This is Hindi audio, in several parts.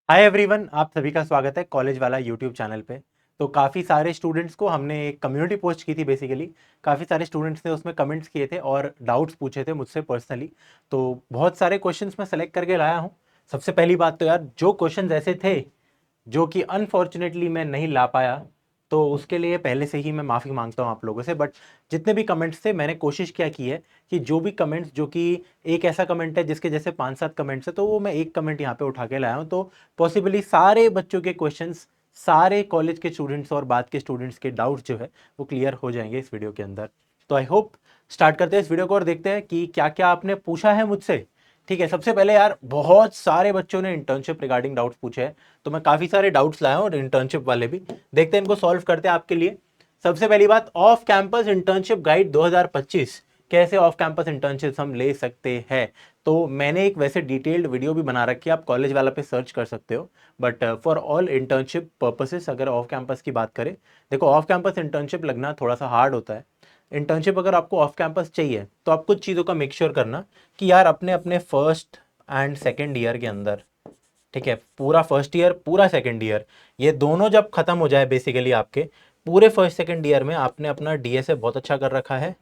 हाय एवरीवन, आप सभी का स्वागत है कॉलेज वाला यूट्यूब चैनल पे। तो काफ़ी सारे स्टूडेंट्स को हमने एक कम्युनिटी पोस्ट की थी। बेसिकली काफ़ी सारे स्टूडेंट्स ने उसमें कमेंट्स किए थे और डाउट्स पूछे थे मुझसे पर्सनली। तो बहुत सारे क्वेश्चंस मैं सेलेक्ट करके लाया हूँ। सबसे पहली बात तो यार, जो क्वेश्चंस ऐसे थे जो कि अनफॉर्चुनेटली मैं नहीं ला पाया, तो उसके लिए पहले से ही मैं माफ़ी मांगता हूँ आप लोगों से। बट जितने भी कमेंट्स थे मैंने कोशिश क्या की है कि जो भी कमेंट्स, जो कि एक ऐसा कमेंट है जिसके जैसे 5-7 कमेंट्स है, तो वो मैं एक कमेंट यहाँ पे उठा के लाया हूँ। तो पॉसिबली सारे बच्चों के क्वेश्चंस, सारे कॉलेज के स्टूडेंट्स और बाद के स्टूडेंट्स के डाउट्स जो है वो क्लियर हो जाएंगे इस वीडियो के अंदर। तो आई होप स्टार्ट करते हैं इस वीडियो को और देखते हैं कि क्या क्या आपने पूछा है मुझसे। ठीक है, सबसे पहले यार, बहुत सारे बच्चों ने इंटर्नशिप रिगार्डिंग डाउट्स पूछे हैं, तो मैं काफ़ी सारे डाउट्स लाया हूँ और इंटर्नशिप वाले भी। देखते हैं इनको सॉल्व करते हैं आपके लिए। सबसे पहली बात, ऑफ कैंपस इंटर्नशिप गाइड 2025, कैसे ऑफ कैंपस इंटर्नशिप हम ले सकते हैं। तो मैंने एक वैसे डिटेल्ड वीडियो भी बना रखी है, आप कॉलेज वाला पे सर्च कर सकते हो। But for all internship purposes अगर ऑफ कैंपस की बात करें, देखो ऑफ कैंपस इंटर्नशिप लगना थोड़ा सा हार्ड होता है। इंटर्नशिप अगर आपको ऑफ कैंपस चाहिए तो आप कुछ चीज़ों का मेक श्योर करना कि यार अपने अपने फर्स्ट एंड सेकेंड ईयर के अंदर, ठीक है, पूरा फर्स्ट ईयर पूरा सेकेंड ईयर, ये दोनों जब खत्म हो जाए, बेसिकली आपके पूरे फर्स्ट सेकेंड ईयर में आपने अपना डीएसए बहुत अच्छा कर रखा है,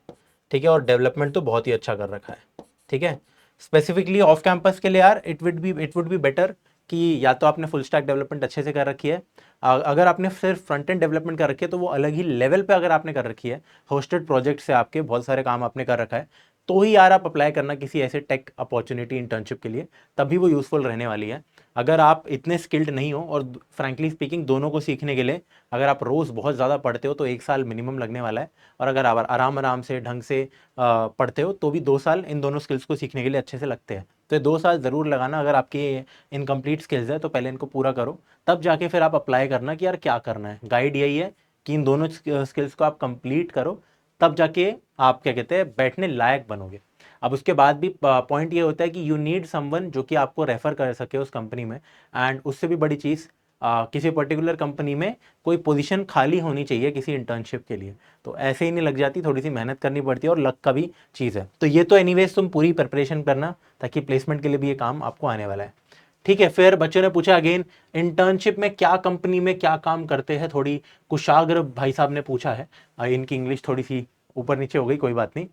ठीक है, और डेवलपमेंट तो बहुत ही अच्छा कर रखा है, ठीक है। स्पेसिफिकली ऑफ कैंपस के लिए यार इट वुड बी बेटर कि या तो आपने फुल स्टैक डेवलपमेंट अच्छे से कर रखी है। अगर आपने सिर्फ फ्रंट एंड डेवलपमेंट कर रखी है तो वो अलग ही लेवल पे अगर आपने कर रखी है, होस्टेड प्रोजेक्ट से आपके बहुत सारे काम आपने कर रखा है, तो ही यार आप अप्लाई करना किसी ऐसे टेक अपॉर्चुनिटी इंटर्नशिप के लिए, तभी वो यूजफुल रहने वाली है। अगर आप इतने स्किल्ड नहीं हो, और फ्रैंकली स्पीकिंग दोनों को सीखने के लिए अगर आप रोज़ बहुत ज़्यादा पढ़ते हो तो 1 साल मिनिमम लगने वाला है। और अगर आप आराम आराम से ढंग से पढ़ते हो तो भी 2 साल इन दोनों स्किल्स को सीखने के लिए अच्छे से लगते हैं। तो ये 2 साल ज़रूर लगाना। अगर आपकी इनकम्प्लीट स्किल्स है तो पहले इनको पूरा करो, तब जाके फिर आप अप्लाई करना कि यार क्या करना है। गाइड यही है कि इन दोनों स्किल्स को आप कंप्लीट करो, तब जाके आप क्या कहते हैं बैठने लायक बनोगे। अब उसके बाद भी पॉइंट ये होता है कि यू नीड समवन जो कि आपको रेफर कर सके उस कंपनी में। एंड उससे भी बड़ी चीज़, किसी पर्टिकुलर कंपनी में कोई पोजीशन खाली होनी चाहिए किसी इंटर्नशिप के लिए। तो ऐसे ही नहीं लग जाती, थोड़ी सी मेहनत करनी पड़ती है और लक का भी चीज़ है। तो ये तो एनीवेज तुम पूरी प्रिपरेशन करना, ताकि प्लेसमेंट के लिए भी ये काम आपको आने वाला है। ठीक है, फिर बच्चों ने पूछा अगेन, इंटर्नशिप में क्या कंपनी में क्या काम करते हैं, थोड़ी कुशाग्र भाई साहब ने पूछा है। इनकी इंग्लिश थोड़ी सी ऊपर नीचे हो गई, कोई बात नहीं।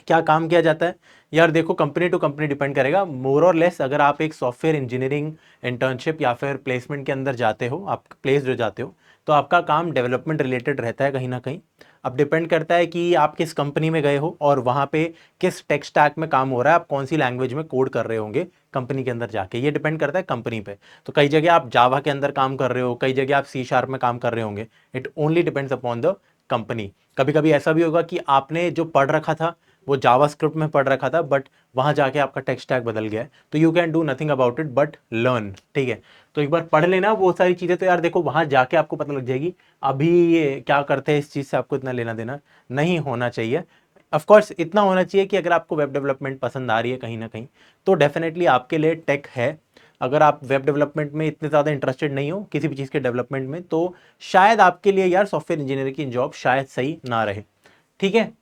क्या काम किया जाता है यार, देखो कंपनी टू कंपनी डिपेंड करेगा, मोर और लेस। अगर आप एक सॉफ्टवेयर इंजीनियरिंग इंटर्नशिप या फिर प्लेसमेंट के अंदर जाते हो, आप प्लेस हो जाते हो, तो आपका काम डेवलपमेंट रिलेटेड रहता है कहीं ना कहीं। अब डिपेंड करता है कि आप किस कंपनी में गए हो और वहाँ पे किस टेक स्टैक में काम हो रहा है, आप कौन सी लैंग्वेज में कोड कर रहे होंगे कंपनी के अंदर जाके, ये डिपेंड करता है कंपनी पे। तो कई जगह आप जावा के अंदर काम कर रहे हो, कई जगह आप सी शार्प में काम कर रहे होंगे। It only depends upon the company. कभी कभी ऐसा भी होगा कि आपने जो पढ़ रखा था वो जावास्क्रिप्ट में पढ़ रखा था, बट वहां जाके आपका टेक स्टैक बदल गया है, तो you can do nothing about it but learn. ठीक है, तो एक बार पढ़ लेना वो सारी चीज़ें, तो यार देखो वहां जाके आपको पता लग जाएगी। अभी ये क्या करते हैं इस चीज़ से आपको इतना लेना देना नहीं होना चाहिए। ऑफकोर्स इतना होना चाहिए कि अगर आपको वेब डेवलपमेंट पसंद आ रही है कहीं ना कहीं, तो डेफिनेटली आपके लिए टेक है। अगर आप वेब डेवलपमेंट में इतने ज़्यादा इंटरेस्टेड नहीं हो किसी भी चीज़ के डेवलपमेंट में, तो शायद आपके लिए यार सॉफ्टवेयर इंजीनियर की जॉब शायद सही ना रहे। ठीक है,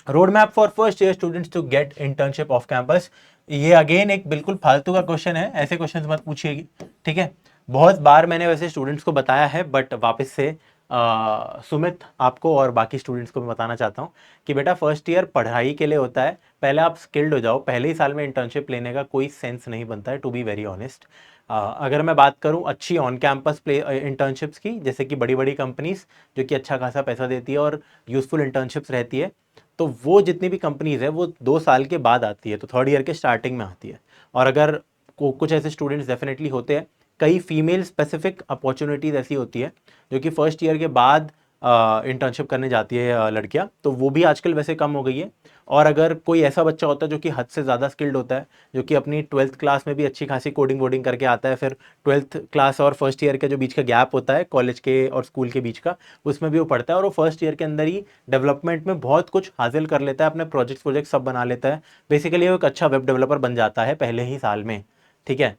road map for first year students to get internship off campus, ये अगेन एक बिल्कुल फालतू का क्वेश्चन है, ऐसे क्वेश्चन मत पूछिएगी। ठीक है, बहुत बार मैंने वैसे स्टूडेंट्स को बताया है, बट वापस से सुमित आपको और बाकी स्टूडेंट्स को मैं बताना चाहता हूँ कि बेटा फर्स्ट ईयर पढ़ाई के लिए होता है, पहले आप स्किल्ड हो जाओ। पहले ही साल में इंटर्नशिप लेने का कोई सेंस नहीं बनता है, टू बी वेरी ऑनेस्ट। अगर मैं बात करूं अच्छी ऑन कैंपस प्ले इंटर्नशिप्स की, जैसे कि बड़ी बड़ी कंपनीज जो कि अच्छा खासा पैसा देती है और यूजफुल इंटर्नशिप्स रहती है, तो वो जितनी भी कंपनीज है वो 2 साल के बाद आती है, तो थर्ड ईयर के स्टार्टिंग में आती है। और अगर कुछ ऐसे स्टूडेंट्स डेफिनेटली होते हैं, कई फीमेल स्पेसिफिक अपॉर्चुनिटीज़ ऐसी होती है जो कि फर्स्ट ईयर के बाद इंटर्नशिप करने जाती है लड़कियां, तो वो भी आजकल वैसे कम हो गई है। और अगर कोई ऐसा बच्चा होता है जो कि हद से ज़्यादा स्किल्ड होता है, जो कि अपनी ट्वेल्थ क्लास में भी अच्छी खासी कोडिंग वोडिंग करके आता है, फिर ट्वेल्थ क्लास और फर्स्ट ईयर के जो बीच का गैप होता है कॉलेज के और स्कूल के बीच का, उसमें भी वो पढ़ता है और वो फर्स्ट ईयर के अंदर ही डेवलपमेंट में बहुत कुछ हासिल कर लेता है, अपने प्रोजेक्ट सब बना लेता है। बेसिकली वो एक अच्छा वेब डेवलपर बन जाता है पहले ही साल में। ठीक है,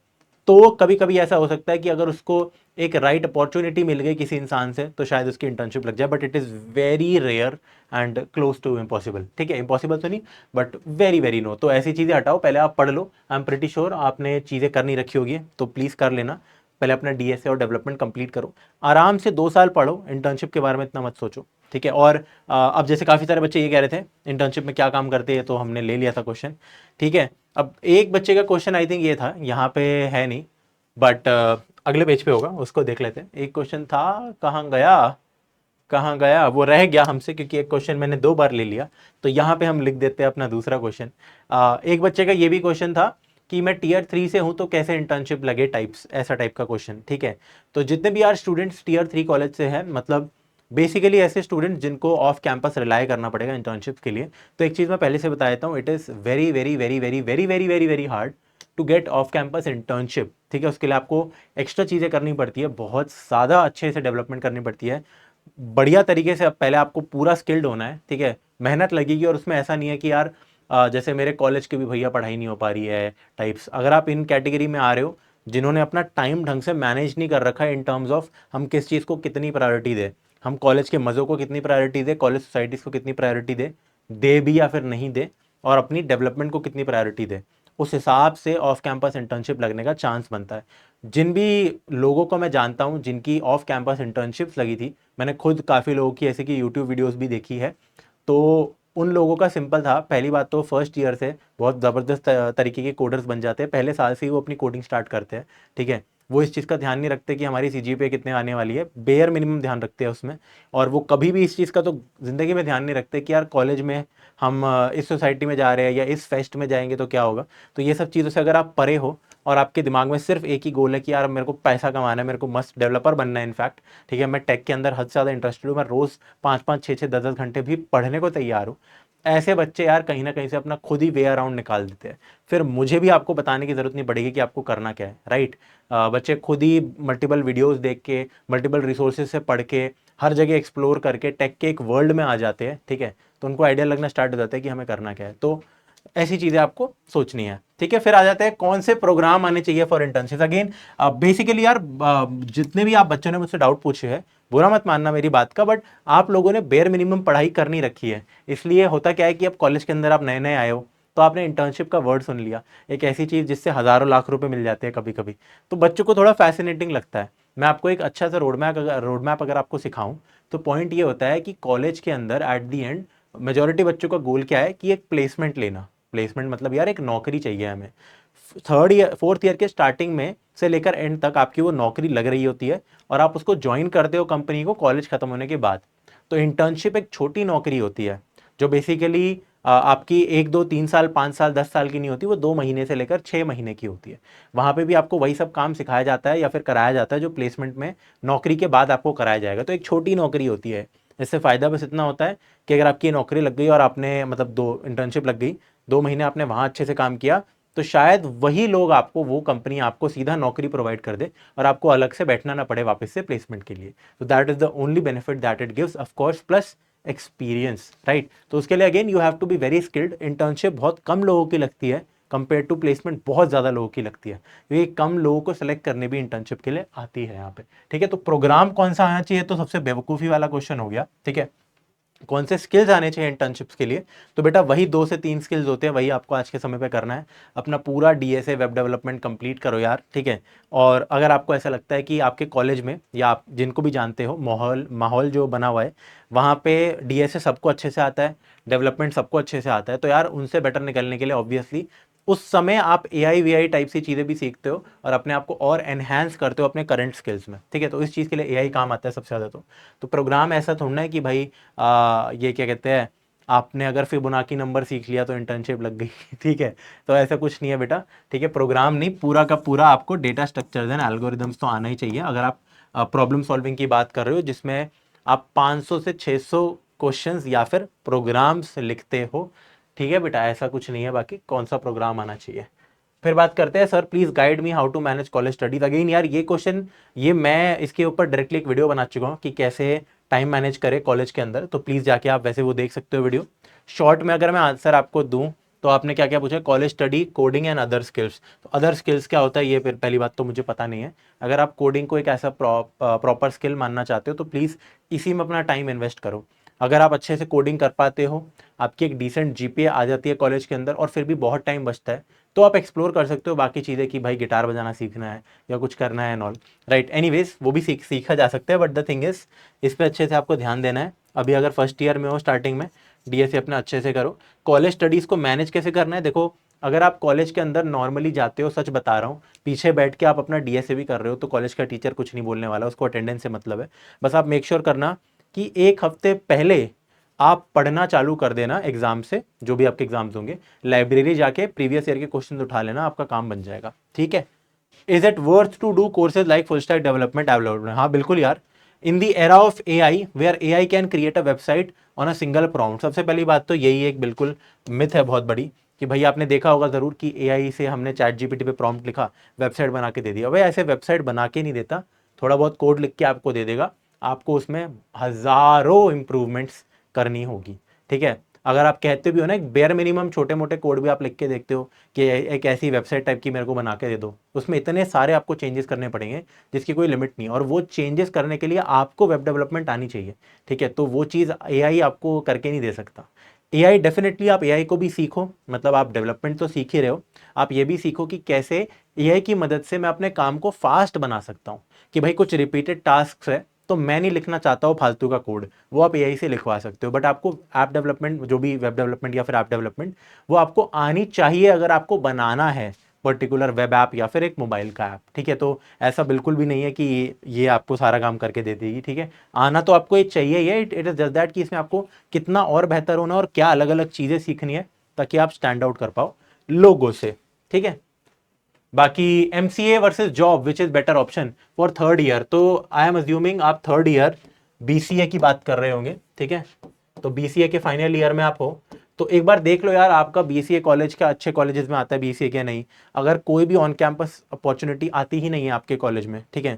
तो कभी कभी ऐसा हो सकता है कि अगर उसको एक राइट अपॉर्चुनिटी मिल गई किसी इंसान से तो शायद उसकी इंटर्नशिप लग जाए, but it is very rare and close to impossible. ठीक है, इम्पॉसिबल तो नहीं, बट वेरी वेरी नो। तो ऐसी चीज़ें हटाओ, पहले आप पढ़ लो। आई एम प्रिटी श्योर आपने चीज़ें करनी रखी होगी, तो प्लीज़ कर लेना। पहले अपना डीएसए और डेवलपमेंट कंप्लीट करो, आराम से 2 साल पढ़ो, इंटर्नशिप के बारे में इतना मत सोचो, ठीक है। और अब जैसे काफ़ी सारे बच्चे ये कह रहे थे इंटर्नशिप में क्या काम करते हैं, तो हमने ले लिया था क्वेश्चन, ठीक है। अब एक बच्चे का क्वेश्चन आई थिंक ये था, यहाँ पे है नहीं, बट अगले पेज पे होगा, उसको देख लेते हैं। एक क्वेश्चन था, कहाँ गया वो, रह गया हमसे, क्योंकि एक क्वेश्चन मैंने 2 बार ले लिया, तो यहाँ पे हम लिख देते हैं अपना दूसरा क्वेश्चन। एक बच्चे का ये भी क्वेश्चन था कि मैं टीयर 3 से हूँ तो कैसे इंटर्नशिप लगे, टाइप्स, ऐसा टाइप का क्वेश्चन, ठीक है। तो जितने भी यार स्टूडेंट्स टीयर 3 कॉलेज से हैं, मतलब बेसिकली ऐसे स्टूडेंट्स जिनको ऑफ कैंपस रिलाय करना पड़ेगा इंटर्नशिप के लिए, तो एक चीज़ मैं पहले से बता देता हूँ, it is very very very very very very very very hard to get off campus internship, ठीक है। उसके लिए आपको एक्स्ट्रा चीज़ें करनी पड़ती है, बहुत ज़्यादा अच्छे से डेवलपमेंट करनी पड़ती है, बढ़िया तरीके से। अब पहले आपको पूरा स्किल्ड होना है, ठीक है, मेहनत लगेगी। और उसमें ऐसा नहीं है कि यार जैसे मेरे कॉलेज के भी भैया पढ़ाई नहीं हो पा रही है टाइप्स, अगर आप इन कैटेगरी में आ रहे हो जिन्होंने अपना टाइम ढंग से मैनेज नहीं कर रखा है इन टर्म्स ऑफ हम किस चीज़ को कितनी प्रायोरिटी दे, हम कॉलेज के मज़ों को कितनी प्रायोरिटी दे, कॉलेज सोसाइटीज़ को कितनी प्रायोरिटी दे भी या फिर नहीं दे, और अपनी डेवलपमेंट को कितनी प्रायोरिटी दे, उस हिसाब से ऑफ कैंपस इंटर्नशिप लगने का चांस बनता है। जिन भी लोगों को मैं जानता हूँ जिनकी ऑफ कैंपस इंटर्नशिप्स लगी थी, मैंने खुद काफ़ी लोगों की ऐसे कि यूट्यूब वीडियोस भी देखी है, तो उन लोगों का सिंपल था, पहली बात तो फर्स्ट ईयर से बहुत ज़बरदस्त तरीके के कोडर्स बन जाते हैं, पहले साल से ही वो अपनी कोडिंग स्टार्ट करते हैं, ठीक है। वो इस चीज़ का ध्यान नहीं रखते कि हमारी सीजीपीए कितने आने वाली है, बेयर मिनिमम ध्यान रखते हैं उसमें। और वो कभी भी इस चीज़ का तो ज़िंदगी में ध्यान नहीं रखते कि यार कॉलेज में हम इस सोसाइटी में जा रहे हैं या इस फेस्ट में जाएंगे तो क्या होगा। तो ये सब चीज़ों से अगर आप परे हो और आपके दिमाग में सिर्फ एक ही गोल है कि यार मेरे को पैसा कमाना है, मेरे को मस्त डेवलपर बनना है इनफैक्ट, ठीक है, मैं टेक के अंदर हद से ज़्यादा इंटरेस्टेड हूँ, मैं रोज़ 5-5 6-6 10-10 घंटे भी पढ़ने को तैयार हूँ, ऐसे बच्चे यार कहीं ना कहीं से अपना खुद ही वे अराउंड निकाल देते हैं। फिर मुझे भी आपको बताने की ज़रूरत नहीं पड़ेगी कि आपको करना क्या है, राइट। बच्चे खुद ही मल्टीपल वीडियोस देख के, मल्टीपल रिसोर्सेज से पढ़ के, हर जगह एक्सप्लोर करके टेक के एक वर्ल्ड में आ जाते हैं, ठीक है। तो उनको आइडिया लगना स्टार्ट हो जाता है कि हमें करना क्या है। तो ऐसी चीज़ें आपको सोचनी है, ठीक है। फिर आ जाते हैं कौन से प्रोग्राम आने चाहिए फॉर इंटर्नशिप। अगेन बेसिकली यार जितने भी आप बच्चों ने मुझसे डाउट पूछे हैं, बुरा मत मानना मेरी बात का, बट आप लोगों ने बेयर मिनिमम पढ़ाई करनी रखी है। इसलिए होता क्या है कि अब कॉलेज के अंदर आप नए नए आए हो, तो आपने इंटर्नशिप का वर्ड सुन लिया, एक ऐसी चीज़ जिससे हज़ारों लाख रुपए मिल जाते हैं कभी कभी, तो बच्चों को थोड़ा फैसिनेटिंग लगता है। मैं आपको एक अच्छा सा रोड मैप अगर आपको सिखाऊं, तो पॉइंट ये होता है कि कॉलेज के अंदर एट दी एंड मेजोरिटी बच्चों का गोल क्या है कि एक प्लेसमेंट लेना। प्लेसमेंट मतलब यार एक नौकरी चाहिए हमें। थर्ड ईयर फोर्थ ईयर के स्टार्टिंग में से लेकर एंड तक आपकी वो नौकरी लग रही होती है, और आप उसको ज्वाइन करते हो कंपनी को कॉलेज खत्म होने के बाद। तो इंटर्नशिप एक छोटी नौकरी होती है जो बेसिकली आपकी 1 2 3 साल 5 साल 10 साल की नहीं होती, वो 2 महीने से लेकर 6 महीने की होती है। वहाँ पे भी आपको वही सब काम सिखाया जाता है या फिर कराया जाता है जो प्लेसमेंट में नौकरी के बाद आपको कराया जाएगा। तो एक छोटी नौकरी होती है। इससे फ़ायदा बस इतना होता है कि अगर आपकी नौकरी लग गई और आपने मतलब 2 इंटर्नशिप लग गई, 2 महीने आपने वहाँ अच्छे से काम किया, तो शायद वही लोग आपको, वो कंपनी आपको सीधा नौकरी प्रोवाइड कर दे और आपको अलग से बैठना ना पड़े वापस से प्लेसमेंट के लिए। तो that is the only benefit that it gives, of course plus experience, right. तो उसके लिए again you have to be very skilled. Internship बहुत कम लोगों की लगती है कंपेयर टू प्लेसमेंट, बहुत ज़्यादा लोगों की लगती है, क्योंकि कम लोगों को सेलेक्ट करने भी इंटर्नशिप के लिए आती है यहाँ पे, ठीक है। तो प्रोग्राम कौन सा आना चाहिए, तो सबसे बेवकूफ़ी वाला क्वेश्चन हो गया, ठीक है। कौन से स्किल्स आने चाहिए इंटर्नशिप्स के लिए, तो बेटा वही 2 से 3 स्किल्स होते हैं, वही आपको आज के समय पे करना है। अपना पूरा डीएसए वेब डेवलपमेंट कंप्लीट करो यार, ठीक है। और अगर आपको ऐसा लगता है कि आपके कॉलेज में या आप जिनको भी जानते हो, माहौल माहौल जो बना हुआ है वहाँ पे डीएसए सबको अच्छे से आता है, डेवलपमेंट सबको अच्छे से आता है, तो यार उनसे बेटर निकलने के लिए ऑब्वियसली उस समय आप एआई वीआई टाइप सी चीज़ें भी सीखते हो और अपने आप को और एनहांस करते हो अपने करंट स्किल्स में, ठीक है। तो इस चीज़ के लिए एआई काम आता है सबसे ज़्यादा। तो प्रोग्राम ऐसा थोड़ा है कि भाई ये क्या कहते हैं, आपने अगर फिबोनाची नंबर सीख लिया तो इंटर्नशिप लग गई ठीक है। तो ऐसा कुछ नहीं है बेटा, ठीक है। प्रोग्राम नहीं, पूरा का पूरा आपको डेटा स्ट्रक्चर्स एंड एल्गोरिदम्स तो आना ही चाहिए। अगर आप प्रॉब्लम सॉल्विंग की बात कर रहे हो जिसमें आप 500 से 600 क्वेश्चंस या फिर प्रोग्राम्स लिखते हो, ठीक है बेटा, ऐसा कुछ नहीं है। बाकी कौन सा प्रोग्राम आना चाहिए, फिर बात करते हैं। Sir please guide me how to manage college studies. Again यार ये क्वेश्चन, ये मैं इसके ऊपर डायरेक्टली एक वीडियो बना चुका हूँ कि कैसे टाइम मैनेज करें कॉलेज के अंदर, तो प्लीज़ जाके आप वैसे वो देख सकते हो वीडियो। शॉर्ट में अगर मैं आंसर आपको दूं, तो आपने क्या क्या पूछा, college study, coding and other skills. तो अदर स्किल्स क्या होता है ये फिर पहली बात तो मुझे पता नहीं है। अगर आप कोडिंग को एक ऐसा प्रॉपर स्किल मानना चाहते हो तो प्लीज़ इसी में अपना टाइम इन्वेस्ट करो। अगर आप अच्छे से कोडिंग कर पाते हो, आपकी एक डिसेंट जीपीए आ जाती है कॉलेज के अंदर, और फिर भी बहुत टाइम बचता है, तो आप एक्सप्लोर कर सकते हो बाकी चीज़ें कि भाई गिटार बजाना सीखना है या कुछ करना है एंड ऑल, राइट। एनीवेज वो भी सीखा जा सकता है, बट द थिंग इज इस पर अच्छे से आपको ध्यान देना है। अभी अगर फर्स्ट ईयर में हो स्टार्टिंग में, डीएसए अपना अच्छे से करो। कॉलेज स्टडीज़ को मैनेज कैसे करना है, देखो अगर आप कॉलेज के अंदर नॉर्मली जाते हो, सच बता रहा हूँ, पीछे बैठ के आप अपना डीएसए भी कर रहे हो, तो कॉलेज का टीचर कुछ नहीं बोलने वाला, उसको अटेंडेंस से मतलब है। बस आप मेक श्योर करना कि एक हफ्ते पहले आप पढ़ना चालू कर देना एग्जाम से, जो भी आपके एग्जाम्स होंगे, लाइब्रेरी जाके प्रीवियस ईयर के क्वेश्चन उठा लेना, आपका काम बन जाएगा, ठीक है। Is it worth to do courses like full stack development? हाँ बिल्कुल यार। In the era of AI where AI can create a website on a single prompt, सबसे पहली बात तो यही एक बिल्कुल मिथ है बहुत बड़ी, कि भाई आपने देखा होगा जरूर कि एआई से हमने चैट जीपीटी पे प्रॉम्प्ट लिखा, वेबसाइट बना के दे दिया। भाई ऐसे वेबसाइट बना के नहीं देता, थोड़ा बहुत कोड लिख के आपको दे देगा, आपको उसमें हजारों इंप्रूवमेंट्स करनी होगी, ठीक है। अगर आप कहते भी हो ना एक बेयर मिनिमम छोटे मोटे कोड भी आप लिख के देखते हो कि एक ऐसी वेबसाइट टाइप की मेरे को बना के दे दो, उसमें इतने सारे आपको चेंजेस करने पड़ेंगे जिसकी कोई लिमिट नहीं, और वो चेंजेस करने के लिए आपको वेब डेवलपमेंट आनी चाहिए, ठीक है। तो वो चीज़ एआई आपको करके नहीं दे सकता। एआई डेफिनेटली, आप एआई को भी सीखो, मतलब आप डेवलपमेंट तो सीख ही रहे हो, आप ये भी सीखो कि कैसे एआई की मदद से मैं अपने काम को फास्ट बना सकता हूँ। कि भाई कुछ रिपीटेड टास्क है तो मैं नहीं लिखना चाहता हूँ फालतू का कोड, वो आप एआई से लिखवा सकते हो, बट आपको ऐप डेवलपमेंट, जो भी वेब डेवलपमेंट या फिर ऐप डेवलपमेंट, वो आपको आनी चाहिए अगर आपको बनाना है पर्टिकुलर वेब ऐप या फिर एक मोबाइल का ऐप, ठीक है। तो ऐसा बिल्कुल भी नहीं है कि ये आपको सारा काम करके दे देगी, ठीक है। आना तो आपको ये चाहिए ही है, इट इज जस्ट दैट कि इसमें आपको कितना और बेहतर होना और क्या अलग अलग चीज़ें सीखनी है ताकि आप स्टैंड आउट कर पाओ लोगों से, ठीक है। बाकी MCA versus job which is better option for third year, तो आई एम अज्यूमिंग आप थर्ड ईयर बीसीए की बात कर रहे होंगे, ठीक है। तो बीसीए के फाइनल ईयर में आप हो, तो एक बार देख लो यार आपका बीसीए कॉलेज का अच्छे कॉलेजेस में आता है बीसीए क्या नहीं। अगर कोई भी ऑन कैंपस अपॉर्चुनिटी आती ही नहीं है आपके कॉलेज में, ठीक है,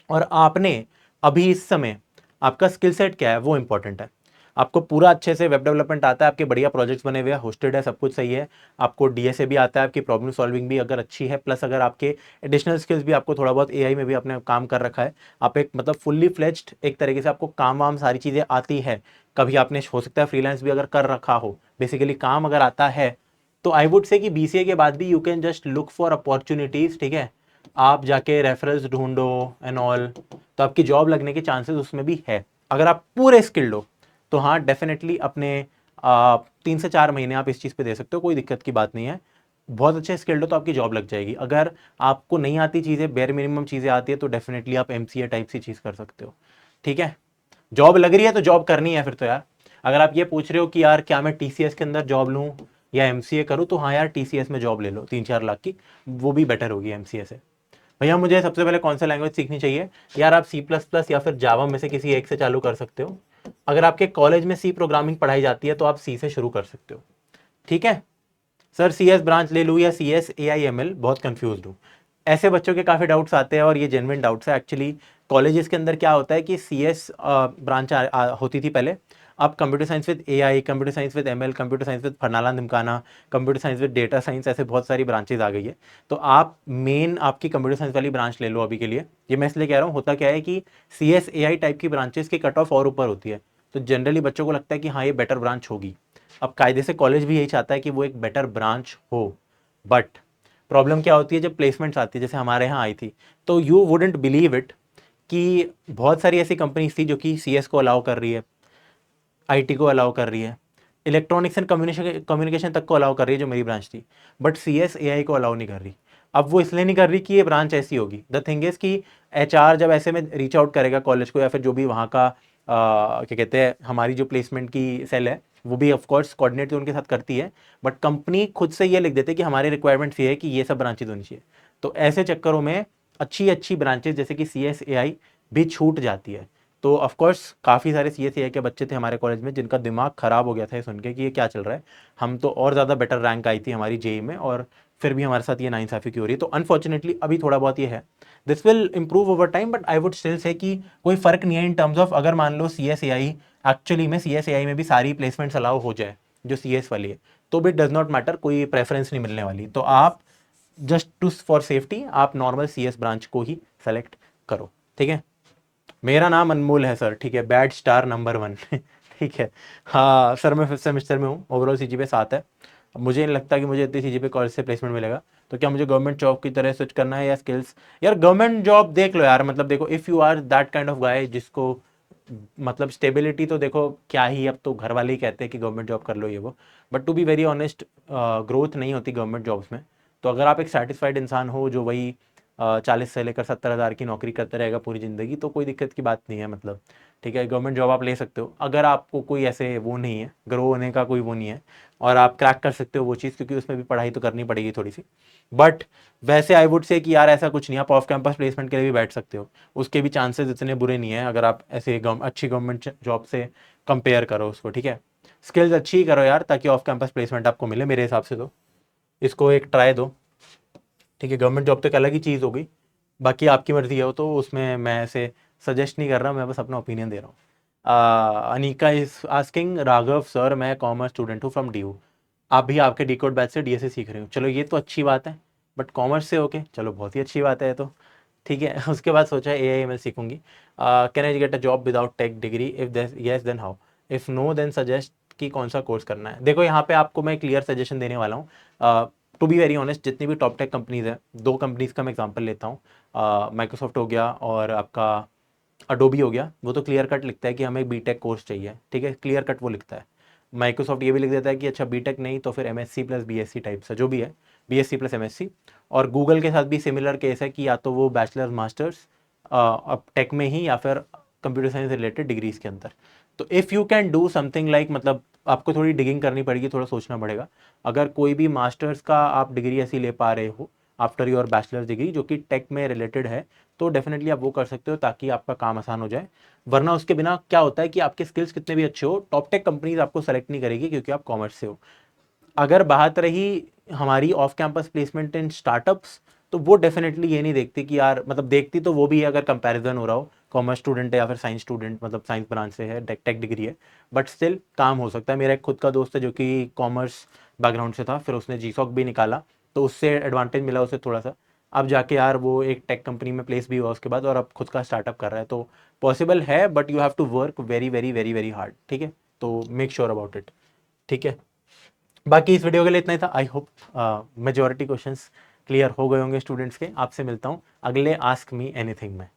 और आपने अभी इस समय आपका स्किल सेट क्या है वो इंपॉर्टेंट है। आपको पूरा अच्छे से वेब डेवलपमेंट आता है, आपके बढ़िया प्रोजेक्ट्स बने हुए हैं, होस्टेड है, सब कुछ सही है, आपको डीएसए भी आता है, आपकी प्रॉब्लम सॉल्विंग भी अगर अच्छी है, प्लस अगर आपके एडिशनल स्किल्स भी आपको थोड़ा बहुत एआई में भी आपने काम कर रखा है, आप एक मतलब फुल्ली फ्लेज्ड एक तरीके से आपको काम वाम सारी चीज़ें आती है, कभी आपने हो सकता है फ्रीलांस भी अगर कर रखा हो, बेसिकली काम अगर आता है, तो आई वुड से कि बीसीए के बाद भी you can just look for opportunities, ठीक है। आप जाके रेफरेंस ढूंढो एंड ऑल, तो आपकी जॉब लगने के चांसेस उसमें भी है अगर आप पूरे स्किल्ड हो। तो हाँ डेफिनेटली अपने 3 से 4 महीने आप इस चीज़ पे दे सकते हो, कोई दिक्कत की बात नहीं है। बहुत अच्छे स्किल्ड हो तो आपकी जॉब लग जाएगी। अगर आपको नहीं आती चीज़ें, बेयर मिनिमम चीज़ें आती है, तो डेफिनेटली आप एमसीए टाइप सी चीज़ कर सकते हो, ठीक है। जॉब लग रही है तो जॉब करनी है फिर तो यार। अगर आप ये पूछ रहे हो कि यार क्या मैं टीसीएस के अंदर जॉब लूँ या एमसीए करूँ, तो हाँ यार टीसीएस में जॉब ले लो 3-4 लाख की, वो भी बेटर होगी एमसीए से। भैया मुझे सबसे पहले कौन सा लैंग्वेज सीखनी चाहिए, यार आप सी प्लस प्लस या फिर जावा में से किसी एक से चालू कर सकते हो। अगर आपके कॉलेज में सी प्रोग्रामिंग पढ़ाई जाती है तो आप सी से शुरू कर सकते हो, ठीक है। सर सी एस ब्रांच ले लूँ या C S A I M L, बहुत कंफ्यूज हूँ। ऐसे बच्चों के काफ़ी डाउट्स आते हैं और ये जेन्युइन डाउट्स है एक्चुअली। कॉलेजेस के अंदर क्या होता है कि सी एस ब्रांच होती थी पहले, अब computer science with A I, computer science with M L, computer science with फरनाला निमकाना, computer science with data science, ऐसे बहुत सारी ब्रांचेज आ गई है। तो आप मेन आपकी कंप्यूटर साइंस वाली ब्रांच ले लो अभी के लिए। ये मैं इसलिए कह रहा हूँ, होता क्या है कि C S A I type की ब्रांचेस की कट ऑफ और ऊपर होती है, तो जनरली बच्चों को लगता है कि हाँ ये बेटर ब्रांच होगी। अब कायदे से कॉलेज भी यही चाहता है कि वो एक बेटर ब्रांच हो, बट प्रॉब्लम क्या होती है जब प्लेसमेंट्स आती है, जैसे हमारे यहाँ आई थी, तो यू वुडेंट बिलीव इट कि बहुत सारी ऐसी कंपनीज थी जो कि सीएस को अलाउ कर रही है, आईटी को अलाउ कर रही है, इलेक्ट्रॉनिक्स एंड कम्युनिकेशन तक को अलाउ कर रही है जो मेरी ब्रांच थी, बट सीएस एआई को अलाउ नहीं कर रही। अब वो इसलिए नहीं कर रही कि ये ब्रांच ऐसी होगी। द थिंग इज कि एचआर जब ऐसे में रीच आउट करेगा कॉलेज को या फिर जो भी वहाँ का क्या कहते हैं, हमारी जो प्लेसमेंट की सेल है वो भी ऑफकोर्स कोऑर्डिनेट तो उनके साथ करती है, बट कंपनी खुद से ये लिख देते हैं कि हमारी रिक्वायरमेंट्स ये है कि ये सब ब्रांचेज होनी चाहिए। तो ऐसे चक्करों में अच्छी अच्छी ब्रांचेज जैसे कि सी एस ए आई भी छूट जाती है। तो ऑफकोर्स काफ़ी सारे सी एस ए आई के बच्चे थे हमारे कॉलेज में जिनका दिमाग ख़राब हो गया था ये सुन के कि ये क्या चल रहा है। हम तो और ज़्यादा बेटर रैंक आई थी हमारी जेई में, और फिर भी हमारे साथ ये नाइंसाफ़ी क्यों हो रही है। तो अनफॉर्चुनेटली अभी थोड़ा बहुत ये है, this will improve over time, but I would still say कि कोई फ़र्क नहीं है इन टर्म्स ऑफ, अगर मान लो सी एस ए आई एक्चुअली में सी एस ए आई में भी सारी प्लेसमेंट्स अलाउ हो जाए जो सी एस वाली है, तो भी डज नॉट मैटर, कोई प्रेफरेंस नहीं मिलने वाली। तो आप जस्ट टू फॉर सेफ्टी आप नॉर्मल सी एस ब्रांच को ही सेलेक्ट करो, ठीक है। मेरा नाम अनमोल है सर, ठीक है, बैड स्टार नंबर 1 ठीक है। हाँ सर मैं फिफ्थ सेमेस्टर में हूँ, ओवरऑल सीजीपीए 7 है। अब मुझे नहीं लगता कि मुझे इतनी चीज़ें पे कॉलेज से प्लेसमेंट मिलेगा, तो क्या मुझे गवर्नमेंट जॉब की तरह स्विच करना है या स्किल्स? यार गवर्नमेंट जॉब देख लो यार, मतलब देखो if you are that kind of guy जिसको मतलब स्टेबिलिटी, तो देखो क्या ही, अब तो घर वाले ही कहते हैं कि गवर्नमेंट जॉब कर लो ये वो, but to be very honest growth नहीं होती गवर्नमेंट जॉब्स में। तो अगर आप एक सेटिस्फाइड इंसान हो जो वही 40 से लेकर 70 हज़ार की नौकरी करते रहेगा पूरी ज़िंदगी, तो कोई दिक्कत की बात नहीं है, मतलब ठीक है, गवर्नमेंट जॉब आप ले सकते हो अगर आपको कोई ऐसे वो नहीं है, ग्रो होने का कोई वो नहीं है, और आप क्रैक कर सकते हो वो चीज़, क्योंकि उसमें भी पढ़ाई तो करनी पड़ेगी थोड़ी सी। बट वैसे आई वुड से कि यार ऐसा कुछ नहीं, आप ऑफ कैंपस प्लेसमेंट के लिए भी बैठ सकते हो, उसके भी चांसेस इतने बुरे नहीं है अगर आप ऐसे अच्छी गवर्नमेंट जॉब से कंपेयर करो उसको, ठीक है। स्किल्स अच्छी ही करो यार, ताकि ऑफ कैंपस प्लेसमेंट आपको मिले मेरे हिसाब से, तो इसको एक ट्राई दो, ठीक है। गवर्नमेंट जॉब तो एक अलग ही चीज़ होगी, बाकी आपकी मर्जी है वो, तो उसमें मैं ऐसे सजेस्ट नहीं कर रहा, मैं बस अपना ओपिनियन दे रहा हूँ। Anika is asking, Raghav sir मैं कॉमर्स स्टूडेंट हूँ फ्रॉम डी। आप भी आपके डी कोड बैच से डीएसए सीख रहे हो, चलो ये तो अच्छी बात है, बट कॉमर्स से ओके, चलो बहुत ही अच्छी बात है ये तो, ठीक है। उसके बाद सोचा है AI ML सीखूंगी, can I get a job without tech degree, if yes then how, if no then suggest कि कौन सा कोर्स करना है। देखो यहाँ पे आपको मैं क्लियर सजेशन देने वाला हूँ, टू बी वेरी ऑनेस्ट, जितनी भी टॉप टेक कंपनीज हैं, दो कंपनीज का मैं एग्जांपल लेता हूँ, माइक्रोसॉफ्ट हो गया और आपका अडोबी हो गया, वो तो क्लियर कट लिखता है कि हमें बीटेक कोर्स चाहिए, ठीक है, क्लियर कट वो लिखता है। माइक्रोसॉफ्ट ये भी लिख देता है कि अच्छा बीटेक नहीं तो फिर MSc प्लस BSc टाइप से जो भी है, BSc प्लस MSc। और गूगल के साथ भी सिमिलर केस है कि या तो वो बैचलर्स मास्टर्स अब टेक में ही, या फिर कंप्यूटर साइंस रिलेटेड डिग्रीज के अंदर। तो if you can do something like, मतलब आपको थोड़ी डिगिंग करनी पड़ेगी, थोड़ा सोचना पड़ेगा। अगर कोई भी मास्टर्स का आप डिग्री ऐसी ले पा रहे हो आफ्टर योर बैचलर्स डिग्री जो कि टेक में रिलेटेड है, तो डेफिनेटली आप वो कर सकते हो ताकि आपका काम आसान हो जाए। वरना उसके बिना क्या होता है कि आपके स्किल्स कितने भी अच्छे हो, टॉप टेक कंपनीज आपको सेलेक्ट नहीं करेगी क्योंकि आप कॉमर्स से हो। अगर बात रही हमारी off campus placement in startups, तो वो डेफिनेटली ये नहीं देखती कि यार, मतलब देखती तो वो भी है अगर कंपैरिजन हो रहा हो, कॉमर्स स्टूडेंट है या फिर साइंस स्टूडेंट, मतलब साइंस ब्रांच से है, टेक डिग्री है, बट स्टिल काम हो सकता है। मेरा एक खुद का दोस्त है जो कि कॉमर्स बैकग्राउंड से था, फिर उसने जीसॉक भी निकाला, तो उससे एडवांटेज मिला उसे थोड़ा सा। अब जाके यार वो एक टेक कंपनी में प्लेस भी हुआ उसके बाद, और अब खुद का स्टार्टअप कर रहा है, तो पॉसिबल है, but you have to work very very very very hard, ठीक है। तो मेक श्योर अबाउट इट, ठीक है। बाकी इस वीडियो के लिए इतना ही था। I hope majority questions clear हो गए होंगे स्टूडेंट्स के। आपसे मिलता हूँ अगले आस्क मी एनीथिंग में।